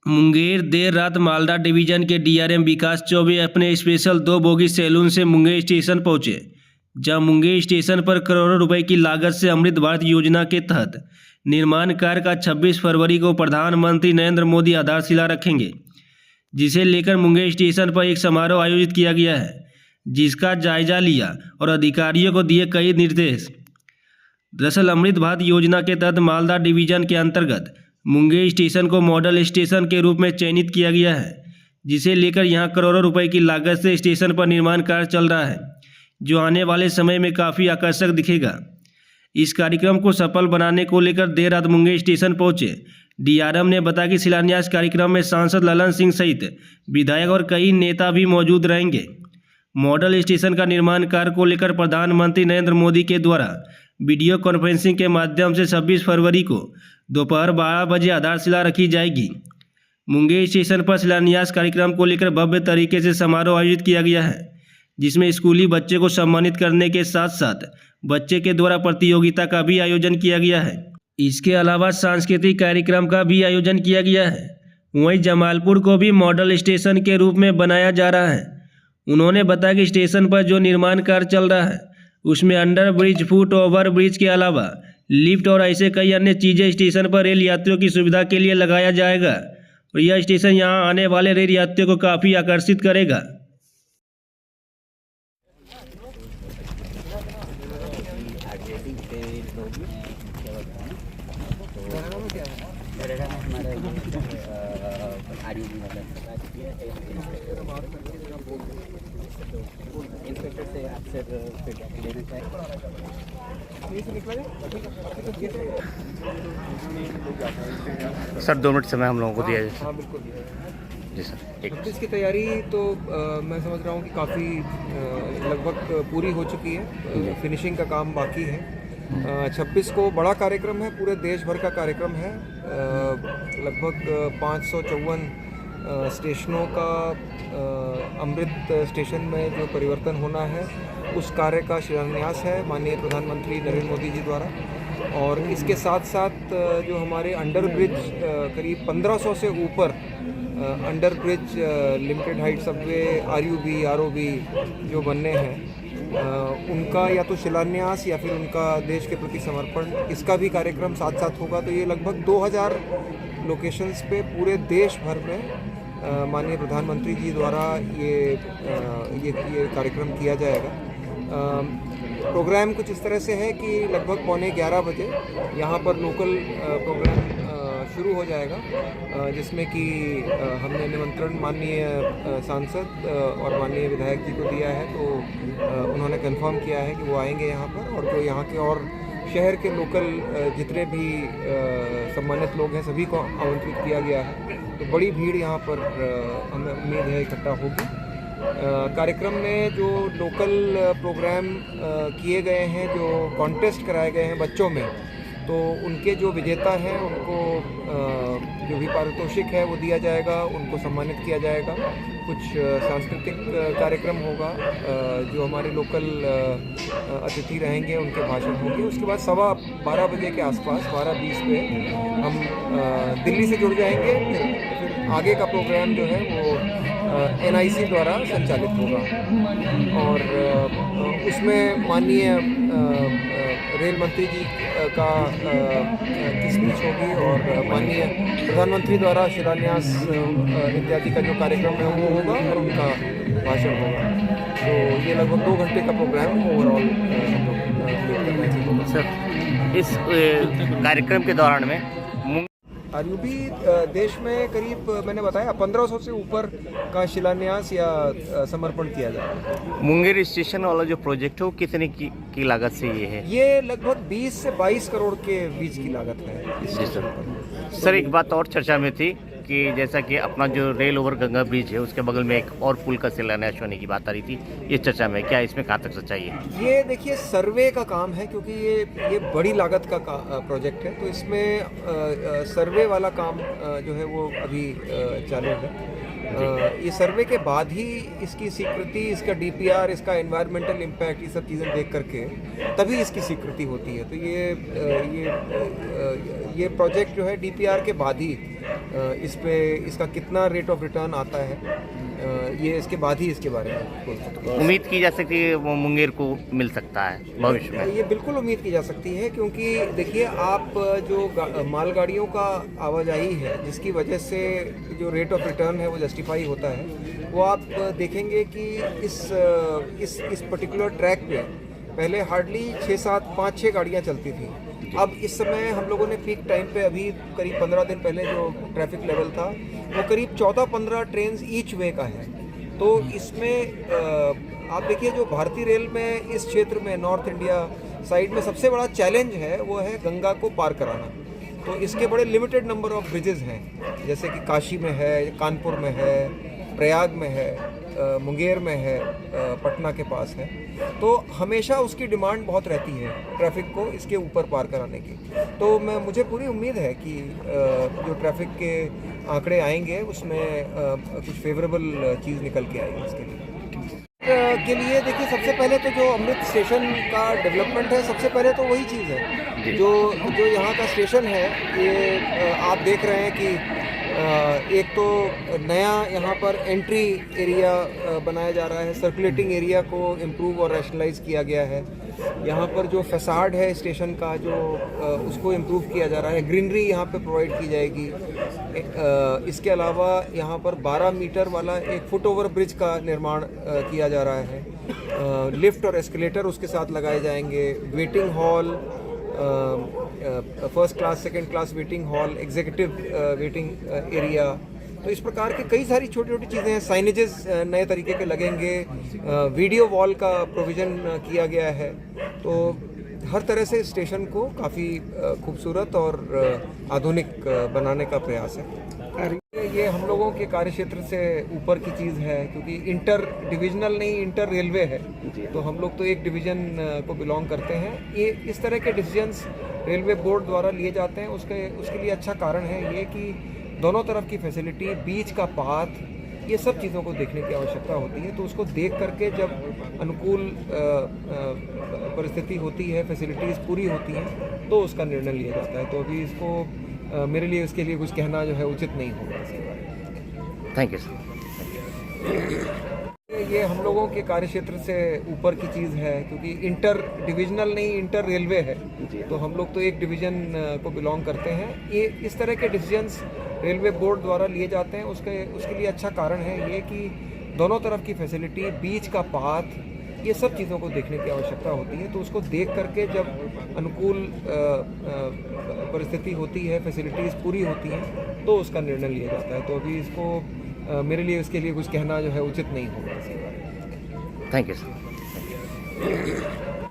मुंगेर देर रात मालदा डिवीजन के डीआरएम विकास चौबे अपने स्पेशल 2 बोगी सैलून से मुंगेर स्टेशन पहुंचे, जहां मुंगेर स्टेशन पर करोड़ों रुपए की लागत से अमृत भारत योजना के तहत निर्माण कार्य का 26 फरवरी को प्रधानमंत्री नरेंद्र मोदी आधारशिला रखेंगे, जिसे लेकर मुंगेर स्टेशन पर एक समारोह आयोजित किया गया है, जिसका जायजा लिया और अधिकारियों को दिए कई निर्देश। दरअसल अमृत भारत योजना के तहत मालदा डिवीजन के अंतर्गत मुंगेर स्टेशन को मॉडल स्टेशन के रूप में चयनित किया गया है, जिसे लेकर यहां करोड़ों रुपए की लागत से स्टेशन पर निर्माण कार्य चल रहा है, जो आने वाले समय में काफ़ी आकर्षक दिखेगा। इस कार्यक्रम को सफल बनाने को लेकर देर रात मुंगेर स्टेशन पहुंचे डीआरएम ने बताया कि शिलान्यास कार्यक्रम में सांसद ललन सिंह सहित विधायक और कई नेता भी मौजूद रहेंगे। मॉडल स्टेशन का निर्माण कार्य को लेकर प्रधानमंत्री नरेंद्र मोदी के द्वारा वीडियो कॉन्फ्रेंसिंग के माध्यम से 26 फरवरी को दोपहर 12 बजे आधारशिला रखी जाएगी। मुंगेर स्टेशन पर शिलान्यास कार्यक्रम को लेकर भव्य तरीके से समारोह आयोजित किया गया है, जिसमें स्कूली बच्चे को सम्मानित करने के साथ साथ बच्चे के द्वारा प्रतियोगिता का भी आयोजन किया गया है। इसके अलावा सांस्कृतिक कार्यक्रम का भी आयोजन किया गया है। वहीं जमालपुर को भी मॉडल स्टेशन के रूप में बनाया जा रहा है। उन्होंने बताया कि स्टेशन पर जो निर्माण कार्य चल रहा है उसमें under bridge, foot over bridge के अलावा लिफ्ट और ऐसे कई अन्य चीज़ें स्टेशन पर रेल यात्रियों की सुविधा के लिए लगाया जाएगा और यह स्टेशन यहां आने वाले रेल यात्रियों को काफ़ी आकर्षित करेगा। इंस्पेक्टर से आपसे फीडबैक लेना चाहिए। सर 2 मिनट समय हम लोगों को दिया जाए। हाँ बिल्कुल जी सर। एक इसकी तैयारी तो मैं समझ रहा हूँ कि काफ़ी लगभग पूरी हो चुकी है। फिनिशिंग का काम बाकी है। 26 को बड़ा कार्यक्रम है, पूरे देश भर का कार्यक्रम है। लगभग 554 स्टेशनों का अमृत स्टेशन में जो परिवर्तन होना है उस कार्य का शिलान्यास है माननीय प्रधानमंत्री नरेंद्र मोदी जी द्वारा। और इसके साथ साथ जो हमारे अंडर ब्रिज करीब 1500 से ऊपर under bridge limited height Subway RUB जो बनने हैं उनका या तो शिलान्यास या फिर उनका देश के प्रति समर्पण, इसका भी कार्यक्रम साथ साथ होगा। तो ये लगभग 2000 लोकेशंस पे पूरे देश भर में माननीय प्रधानमंत्री जी द्वारा ये कार्यक्रम किया जाएगा। प्रोग्राम कुछ इस तरह से है कि लगभग 11:15 बजे यहाँ पर लोकल प्रोग्राम शुरू हो जाएगा, जिसमें कि हमने निमंत्रण माननीय सांसद और माननीय विधायक जी को दिया है। तो उन्होंने कंफर्म किया है कि वो आएंगे यहाँ पर, और जो यहाँ के और शहर के लोकल जितने भी सम्मानित लोग हैं सभी को आमंत्रित किया गया है। तो बड़ी भीड़ यहाँ पर हमें उम्मीद है इकट्ठा होगी। कार्यक्रम में जो लोकल प्रोग्राम किए गए हैं, जो कॉन्टेस्ट कराए गए हैं बच्चों में, तो उनके जो विजेता हैं उनको जो भी पारितोषिक है वो दिया जाएगा, उनको सम्मानित किया जाएगा। कुछ सांस्कृतिक कार्यक्रम होगा, जो हमारे लोकल अतिथि रहेंगे उनके भाषण होंगे। उसके बाद 12:15 बजे के आसपास 12:20 पे हम दिल्ली से जुड़ जाएंगे। फिर आगे का प्रोग्राम जो है वो NIC द्वारा संचालित होगा, और उसमें माननीय रेल मंत्री जी का की स्पीच होगी और माननीय प्रधानमंत्री द्वारा शिलान्यास इत्यादि का जो कार्यक्रम है वो होगा और उनका भाषण होगा। तो ये लगभग 2 घंटे का प्रोग्राम ओवरऑल सर, इस कार्यक्रम के दौरान में RUB देश में करीब मैंने बताया 1500 से ऊपर का शिलान्यास या समर्पण किया जाएगा। मुंगेर स्टेशन वाला जो प्रोजेक्ट है वो कितने की लागत से ये है? ये लगभग 20 से 22 करोड़ के बीच की लागत है। जी सर, एक बात और चर्चा में थी कि जैसा कि अपना जो रेल ओवर गंगा ब्रिज है उसके बगल में एक और पुल का शिलान्यास होने की बात आ रही थी, ये चर्चा में क्या इसमें कहाँ तक सच्चाई है? ये देखिए सर्वे का काम है, क्योंकि ये बड़ी लागत का प्रोजेक्ट है, तो इसमें सर्वे वाला काम जो है वो अभी चालू है। ये सर्वे के बाद ही इसकी स्वीकृति, इसका DPR, इसका एनवायरमेंटल इम्पैक्ट, ये सब चीज़ें देख करके तभी इसकी स्वीकृति होती है। तो ये प्रोजेक्ट जो है DPR के बाद ही इस पे इसका कितना रेट ऑफ रिटर्न आता है, ये इसके बाद ही इसके बारे में बोल सकते हैं। उम्मीद की जा सकती है वो मुंगेर को मिल सकता है भविष्य में। ये बिल्कुल उम्मीद की जा सकती है, क्योंकि देखिए आप जो मालगाड़ियों का आवाजाही है जिसकी वजह से जो रेट ऑफ रिटर्न है वो जस्टिफाई होता है, वो आप देखेंगे कि इस पर्टिकुलर ट्रैक पे पहले हार्डली 5-6 गाड़ियाँ चलती थी। अब इस समय हम लोगों ने पीक टाइम पे अभी करीब 15 दिन पहले जो ट्रैफिक लेवल था वो करीब 14-15 ट्रेन ईच वे का है। तो इसमें आप देखिए जो भारतीय रेल में इस क्षेत्र में नॉर्थ इंडिया साइड में सबसे बड़ा चैलेंज है वो है गंगा को पार कराना। तो इसके बड़े लिमिटेड नंबर ऑफ ब्रिजेज़ हैं, जैसे कि काशी में है, कानपुर में है, प्रयाग में है, मुंगेर में है, पटना के पास है। तो हमेशा उसकी डिमांड बहुत रहती है ट्रैफिक को इसके ऊपर पार कराने की। तो मुझे पूरी उम्मीद है कि जो ट्रैफिक के आंकड़े आएंगे उसमें कुछ फेवरेबल चीज़ निकल के आएगी इसके लिए। देखिए सबसे पहले तो जो अमृत स्टेशन का डेवलपमेंट है, सबसे पहले तो वही चीज़ है जो यहाँ का स्टेशन है। ये आप देख रहे हैं कि एक तो नया यहाँ पर एंट्री एरिया बनाया जा रहा है, सर्कुलेटिंग एरिया को इम्प्रूव और रैशनलाइज किया गया है। यहाँ पर जो फसाड है स्टेशन का उसको इम्प्रूव किया जा रहा है, ग्रीनरी यहाँ पे प्रोवाइड की जाएगी। इसके अलावा यहाँ पर 12 मीटर वाला एक फुट ओवर ब्रिज का निर्माण किया जा रहा है। लिफ्ट और एस्केलेटर उसके साथ लगाए जाएंगे। Waiting hall, first class, second class waiting hall, executive waiting area, तो इस प्रकार के कई सारी छोटी छोटी चीज़ें हैं। साइनेजेस नए तरीके के लगेंगे, वीडियो वॉल का प्रोविज़न किया गया है। तो हर तरह से स्टेशन को काफ़ी खूबसूरत और आधुनिक बनाने का प्रयास है। ये हम लोगों के कार्यक्षेत्र से ऊपर की चीज़ है, क्योंकि इंटर डिविजनल नहीं, इंटर रेलवे है। तो हम लोग तो एक डिवीज़न को बिलोंग करते हैं। ये इस तरह के डिसीजंस रेलवे बोर्ड द्वारा लिए जाते हैं। उसके लिए अच्छा कारण है ये कि दोनों तरफ की फैसिलिटी, बीच का पाथ, ये सब चीज़ों को देखने की आवश्यकता होती है। तो उसको देख करके जब अनुकूल परिस्थिति होती है, फैसिलिटीज़ पूरी होती हैं, तो उसका निर्णय लिया जाता है। तो अभी मेरे लिए इसके लिए कुछ कहना जो है उचित नहीं होगा इसके बारे में। Thank you sir. ये हम लोगों के कार्यक्षेत्र से ऊपर की चीज़ है, क्योंकि इंटर डिविजनल नहीं, इंटर रेलवे है। तो हम लोग तो एक डिवीज़न को बिलोंग करते हैं। ये इस तरह के डिसीजंस रेलवे बोर्ड द्वारा लिए जाते हैं। उसके लिए अच्छा कारण है ये कि दोनों तरफ की फैसिलिटी, बीच का पाथ, ये सब चीज़ों को देखने की आवश्यकता होती है। तो उसको देख करके जब अनुकूल परिस्थिति होती है, फैसिलिटीज़ पूरी होती हैं, तो उसका निर्णय लिया जाता है। तो अभी मेरे लिए इसके लिए कुछ कहना जो है उचित नहीं होगा इसके बारे में। Thank you sir.